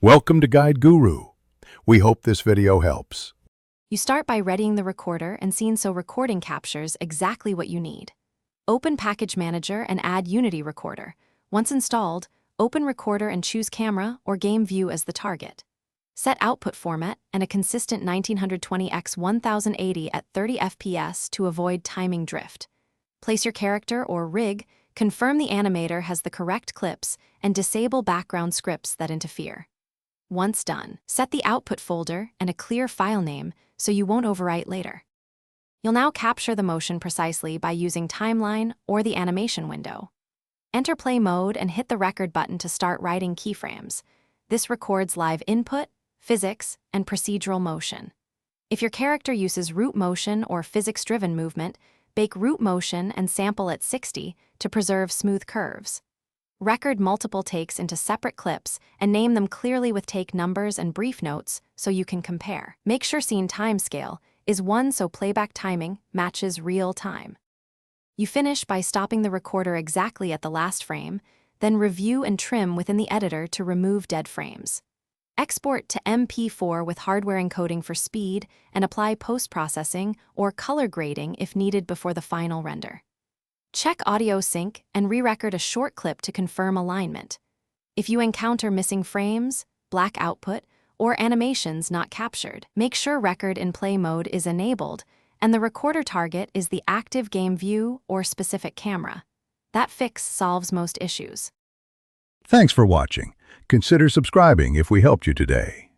Welcome to Guide Guru. We hope this video helps. You start by readying the recorder and seeing so recording captures exactly what you need. Open Package Manager and add Unity Recorder. Once installed, open Recorder and choose Camera or Game View as the target. Set output format and a consistent 1920x1080 at 30 FPS to avoid timing drift. Place your character or rig, confirm the animator has the correct clips, and disable background scripts that interfere. Once done, set the output folder and a clear file name so you won't overwrite later. You'll now capture the motion precisely by using Timeline or the animation window. Enter play mode and hit the record button to start writing keyframes. This records live input, physics, and procedural motion. If your character uses root motion or physics-driven movement, bake root motion and sample at 60 to preserve smooth curves. Record multiple takes into separate clips and name them clearly with take numbers and brief notes so you can compare. Make sure scene timescale is 1 so playback timing matches real time. You finish by stopping the recorder exactly at the last frame, then review and trim within the editor to remove dead frames. Export to MP4 with hardware encoding for speed and apply post-processing or color grading if needed before the final render. Check audio sync and re-record a short clip to confirm alignment. If you encounter missing frames, black output, or animations not captured, make sure record in play mode is enabled and the recorder target is the active game view or specific camera. That fix solves most issues. Thanks for watching. Consider subscribing if we helped you today.